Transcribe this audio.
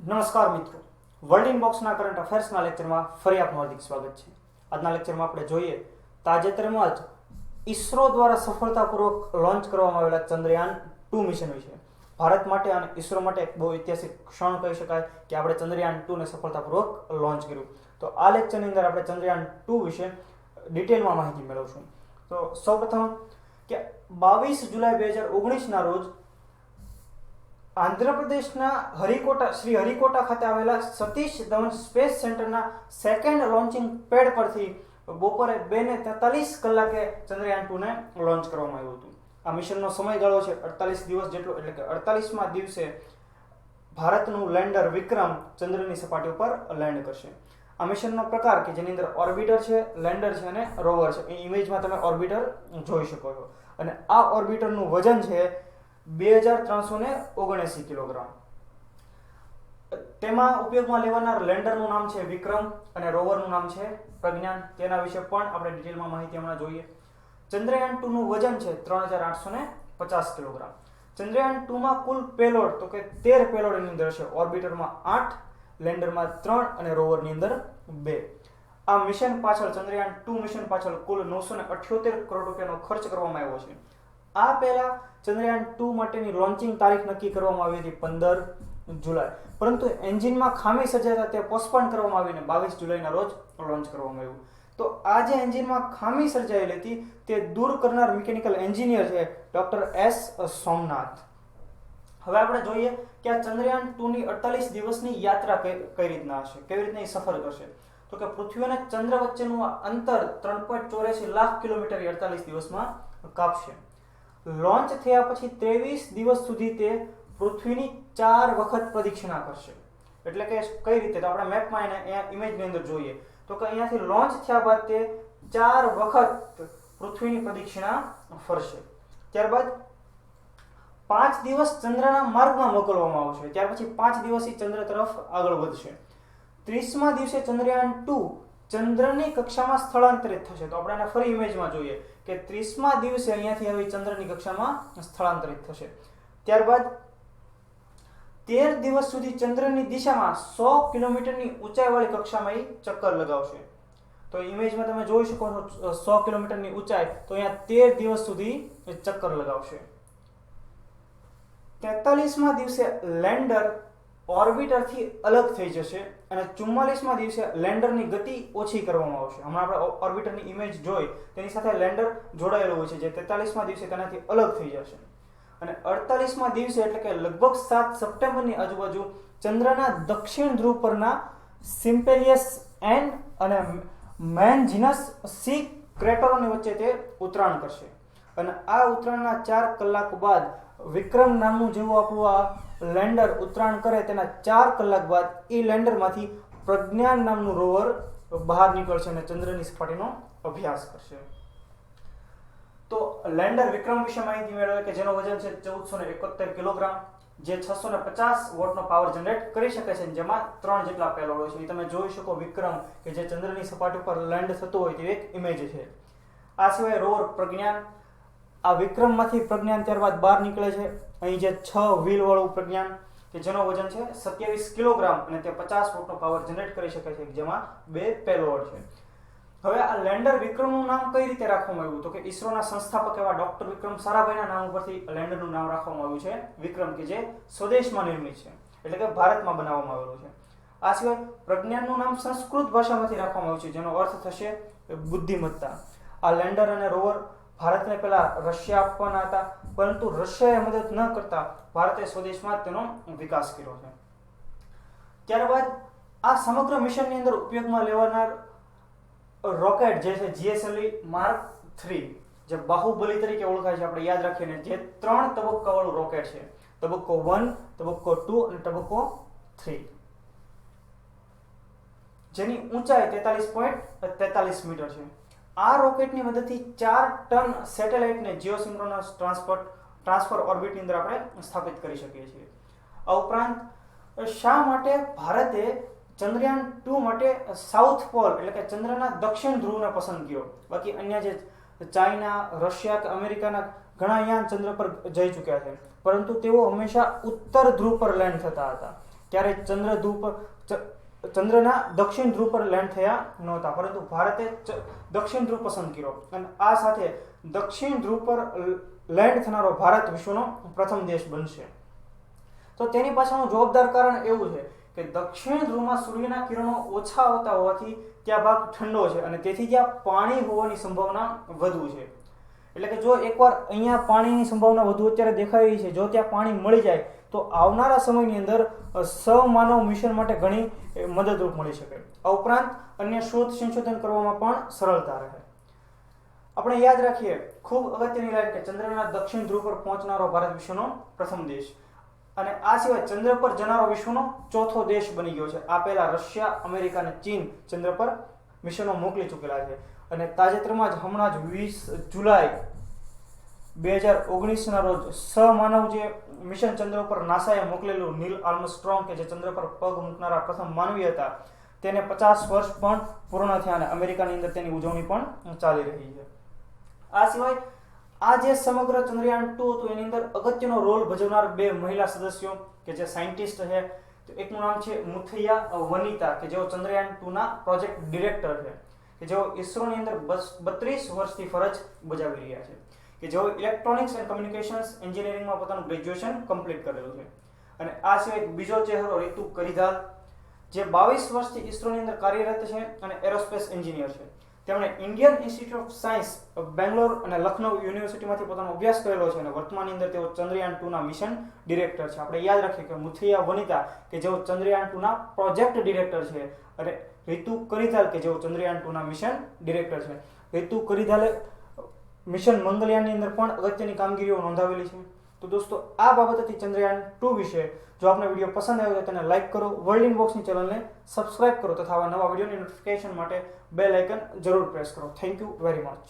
નમસ્કાર મિત્રો, world ઇનબોક્સના current અફેર્સના લેક્ચરમાં ફરી આપનું હાર્દિક સ્વાગત છે. આજના લેક્ચરમાં આપણે જોઈએ તાજેતરમાં જ ઇસરો દ્વારા સફળતાપૂર્વક લોન્ચ કરવામાં આવેલા ચંદ્રયાન-2 મિશન વિશે. ભારત માટે અને ઇસરો માટે એક બહુ ઐતિહાસિક ક્ષણ કહી શકાય કે આપણે ચંદ્રયાન-2 ને સફળતાપૂર્વક લોન્ચ કર્યું. તો આ લેક્ચરની અંદર આપણે ચંદ્રયાન-2 વિશે ડિટેલમાં માહિતી મેળવશું. તો સૌપ્રથમ કે 22 જુલાઈ 2019ના રોજ આંધ્રપ્રદેશના શ્રી હરિકોટા ખાતે આવેલા સતીશ ધવન સ્પેસ સેન્ટરના સેકન્ડ લોન્ચિંગ પેડ પરથી બપોરે 2:43 ચંદ્રયાન-2 ને લોન્ચ કરવામાં આવ્યું હતું. આ મિશનનો સમયગાળો છે 48 દિવસ જેટલો, એટલે કે 48મા દિવસે ભારતનું લેન્ડર વિક્રમ ચંદ્રની સપાટી ઉપર લેન્ડ કરશે. આ મિશનનો પ્રકાર કે જેની અંદર ઓર્બિટર છે, લેન્ડર છે અને રોવર છે. એ ઇમેજમાં તમે ઓર્બિટર જોઈ શકો છો અને આ ઓર્બિટરનું વજન છે 2379 કિલોગ્રામ. તેમાં ઉપયોગમાં લેવાનાર લેન્ડરનું નામ છે વિક્રમ અને રોવરનું નામ છે પ્રજ્ઞાન. તેના વિશે પણ આપણે ડિટેલમાં માહિતી હમણાં જોઈએ. ચંદ્રયાન-2 નું વજન છે 3850 કિલોગ્રામ. ચંદ્રયાન-2માં કુલ પેલોડ તો કે 13 પેલોડની અંદર છે. ઓર્બિટરમાં 8, લેન્ડરમાં 3 અને રોવરની અંદર 2. આ મિશન પાછળ, ચંદ્રયાન-2 મિશન પાછળ કુલ 978 કરોડ રૂપિયાનો ખર્ચ કરવામાં આવ્યો છે. આ પહેલા ચંદ્રયાન-2 માટેની લોન્ચિંગ તારીખ નક્કી કરવામાં આવી હતી 15 જુલાઈ, પરંતુ એન્જિનમાં ખામી સર્જાતા તે પોસ્ટપોન કરવામાં આવીને 22 જુલાઈના રોજ લોન્ચ કરવામાં આવ્યું. તો આ જે એન્જિનમાં ખામી સર્જાયેલી હતી તે દૂર કરનાર મિકેનિકલ એન્જિનિયર છે ડોક્ટર એસ સોમનાથ. હવે આપણે જોઈએ કે આ ચંદ્રયાન-2ની 48 દિવસની યાત્રા કઈ રીતના હશે, કેવી રીતના એ સફર કરશે. તો કે પૃથ્વી અને ચંદ્ર વચ્ચેનું અંતર 3.84 લાખ કિલોમીટર 48 દિવસમાં કાપશે. લોન્ચ થયા પછી 23 દિવસ સુધી તે પૃથ્વીની 4 વખત પ્રદક્ષિણા કરશે. એટલે કે કઈ રીતે, તો આપણે મેપમાં એને અહીંયા ઇમેજની અંદર જોઈએ તો કે અહીંયાથી લોન્ચ થયા બાદ તે 4 વખત પૃથ્વીની પ્રદક્ષિણા ફરશે. ત્યારબાદ 5 દિવસ ચંદ્રના માર્ગમાં મોકલવામાં આવશે. ત્યાર પછી 5 દિવસથી ચંદ્ર તરફ આગળ વધશે. 30મા દિવસે ચંદ્રયાન-2 ચંદ્રની કક્ષામાં સ્થળાંતરિત થશે. તો આપણે એને ફરી ઇમેજમાં જોઈએ કે 30મા દિવસે અહીંયાથી હવે ચંદ્રની કક્ષામાં સ્થળાંતરિત થશે. ત્યારબાદ 13 દિવસ સુધી ચંદ્રની દિશામાં 100 કિલોમીટરની ઊંચાઈવાળી કક્ષામાં એ ચક્કર લગાવશે. તો ઇમેજમાં તમે જોઈ શકો છો 100 કિલોમીટરની ઊંચાઈ, તો અહીંયા 13 દિવસ સુધી ચક્કર લગાવશે. 43મા દિવસે લેન્ડર ઓર્બિટરથી અલગ થઈ જશે અને 44મા દિવસે લેન્ડરની ગતિ ઓછી કરવામાં આવશે. હમણાં આપણે ઓર્બિટરની ઇમેજ જોઈ, તેની સાથે લેન્ડર જોડાયેલું હોય છે, જે 43મા દિવસે તેનાથી અલગ થઈ જશે. અને 48મા દિવસે એટલે કે લગભગ 7 સપ્ટેમ્બરની આજુબાજુ ચંદ્રના દક્ષિણ ધ્રુવ પરના સિમ્પેલિયસ એન અને મેનજીનસ સી ક્રેટરોની વચ્ચે તે ઉતરાણ કરશે. અને આ ઉતરાણના 4 કલાક બાદ વિક્રમ નામનું જેવું આપણું આ લેન્ડર ઉતરાણ કરે તેના 4 કલાક બાદ એ લેન્ડરમાંથી પ્રજ્ઞાન નામનું રોવર બહાર નીકળશે અને ચંદ્રની સપાટીનો અભ્યાસ કરશે. તો લેન્ડર વિક્રમ વિશે માહિતી મેળવે કે જેનો વજન છે 1471 કિલોગ્રામ, જે 650 વોટનો પાવર જનરેટ કરી શકે છે, જેમાં 3 જેટલા પેલોડ હોય છે. એ તમે જોઈ શકો વિક્રમ કે જે ચંદ્રની સપાટી પર લેન્ડ થતું હોય તે એક ઇમેજ છે. આ સિવાય રોવર પ્રજ્ઞાન, આ વિક્રમમાંથી પ્રજ્ઞાન ત્યારબાદ બહાર નીકળે છે. અહીં જે 6 વ્હીલ વાળું પ્રજ્ઞાન કે જેનો વજન છે 27 કિલોગ્રામ અને તે 50 વોટનો પાવર જનરેટ કરી શકે છે, જેમાં 2 પેલોડ છે. હવે આ લેન્ડર વિક્રમનું નામ કઈ રીતે રાખવામાં આવ્યું, તો કે ઇસરોના સંસ્થાપક એવા ડોક્ટર વિક્રમ સારાભાઈના નામ ઉપરથી લેન્ડરનું નામ રાખવામાં આવ્યું છે વિક્રમ, કે જે સ્વદેશમાં નિર્મિત છે, એટલે કે ભારતમાં બનાવવામાં આવેલું છે. આ સિવાય પ્રજ્ઞાનનું નામ સંસ્કૃત ભાષામાંથી રાખવામાં આવ્યું છે, જેનો અર્થ થશે બુદ્ધિમત્તા. આ લેન્ડર અને રોવર ભારતને પહેલા રશિયા આપવાના હતા, પરંતુ રશિયાએ મદદ ન કરતા ભારતે સ્વદેશમાં જ તેનો વિકાસ કર્યો છે. ત્યારબાદ આ સમગ્ર મિશનની અંદર ઉપયોગમાં લેવાનાર રોકેટ જે છે GSLV Mark 3, જે બાહુબલી તરીકે ઓળખાય છે, આપણે યાદ રાખીને, જે 3 તબક્કાવાળું રોકેટ છે. તબક્કો 1, તબક્કો 2 અને તબક્કો 3, જેની ઊંચાઈ 43.43 મીટર છે. આ રોકેટની મદદથી 4 ટન સેટેલાઇટને જીઓસિન્ક્રોનસ ટ્રાન્સફર ઓર્બિટની અંદર આપણે સ્થાપિત કરી શકીએ છીએ. આ ઉપરાંત શા માટે ભારતે ચંદ્રયાન-2 માટે સાઉથ પોલ એટલે કે ચંદ્રના દક્ષિણ ધ્રુવને પસંદ કર્યો? બાકી અન્ય જે ચાઇના, રશિયા કે અમેરિકાના ઘણા યાન ચંદ્ર પર જઈ ચૂક્યા છે, પરંતુ તેઓ હંમેશા ઉત્તર ધ્રુવ પર લેન્ડ થતા હતા. ક્યારેય ચંદ્રના દક્ષિણ ધ્રુવ પર લેન્ડ થયા નહોતા, પરંતુ ભારતે દક્ષિણ ધ્રુવ પસંદ કર્યો અને આ સાથે દક્ષિણ ધ્રુવ પર લેન્ડ થનારો ભારત વિશ્વનો પ્રથમ દેશ બનશે. તો તેની પાછળનું જવાબદાર કારણ એવું છે કે દક્ષિણ ધ્રુવમાં સૂર્યના કિરણો ઓછા આવતા હોવાથી ત્યાં ભાગ ઠંડો છે અને તેથી ત્યાં પાણી હોવાની સંભાવના વધુ છે. એટલે કે જો એકવાર અહીંયા પાણીની સંભાવના વધુ અત્યારે દેખાઈ રહી છે, જો ત્યાં પાણી મળી જાય તો આવનારા સમયની અંદર સૌમાનવ મિશન માટે ઘણી મદદરૂપ મળી શકે. આ ઉપરાંત અન્ય શોધ સંશોધન કરવામાં પણ સરળતા રહે. આપણે યાદ રાખીએ, ખૂબ અગત્યની લાઈન કે ચંદ્રના દક્ષિણ ધ્રુવ પર પહોંચનારો ભારત વિશ્વનો પ્રથમ દેશ, અને આ સિવાય ચંદ્ર પર જનારો વિશ્વનો ચોથો દેશ બની ગયો છે. આ પહેલા રશિયા, અમેરિકા અને ચીન ચંદ્ર પર મિશનો મોકલી ચૂકેલા છે અને તાજેતરમાં જ હમણાં જ 20 જુલાઈ 2019ના રોજ સહમાનવ જે મિશન ચંદ્ર પર નાસાએ મોકલેલું નીલ આર્મસ્ટ્રોંગ કે જે ચંદ્ર પર પગ મૂકનારા પ્રથમ માનવી હતા, તેને 50 વર્ષ પણ પૂર્ણ થયા અને અમેરિકાની અંદર તેની ઉજવણી પણ ચાલી રહી છે. આ સિવાય આ જે સમગ્ર ચંદ્રયાન 2 હતું એની અંદર અગત્યનો રોલ ભજવનાર 2 મહિલા સદસ્યો કે જે સાયન્ટિસ્ટ છે, તો એકનું નામ છે મુથૈયા વનિતા કે જેઓ ચંદ્રયાન 2 ના પ્રોજેક્ટ ડિરેક્ટર છે, કે જેઓ ઇસરોની અંદર 32 વર્ષથી ફરજ બજાવી રહ્યા છે, કે જેઓ ઇલેક્ટ્રોનિક્સ એન્ડ કમ્યુનિકેશન્સ એન્જિનિયરિંગમાં પોતાનું ગ્રેજ્યુએશન કમ્પ્લીટ કરેલું છે. અને આ સિવાય બીજો ચહેરો રીતુ કરિધાલ, જે 22 વર્ષથી ઇસરોની અંદર કાર્યરત છે અને એરોસ્પેસ એન્જિનિયર છે. તેમણે Indian institute of science Bangalore અને લખનઉ યુનિવર્સિટીમાંથી પોતાનો અભ્યાસ કરેલો છે અને વર્તમાનની અંદર તેઓ ચંદ્રયાન 2 ના મિશન ડિરેક્ટર છે. આપણે યાદ રાખીએ કે મુથૈયા વનિતા કે જેઓ ચંદ્રયાન 2 ના પ્રોજેક્ટ ડિરેક્ટર છે અને રીતુ કરિધાલ કે જેઓ ચંદ્રયાન 2 ના મિશન ડિરેક્ટર છે. રીતુ કરિધાલે મિશન મંગળયાનની અંદર પણ અગત્યની કામગીરીઓ નોંધાવેલી છે. તો દોસ્તો, આ બાબત હતી ચંદ્રયાન 2 વિશે. જો આપને વિડીયો પસંદ આવ્યો તો તેને લાઇક કરો, વર્લ્ડ ઇનબોક્સની ચેનલને સબસ્ક્રાઇબ કરો તથા આવા નવા વિડીયોની નોટિફિકેશન માટે બેલ આઇકન જરૂર પ્રેસ કરો. Thank you very much.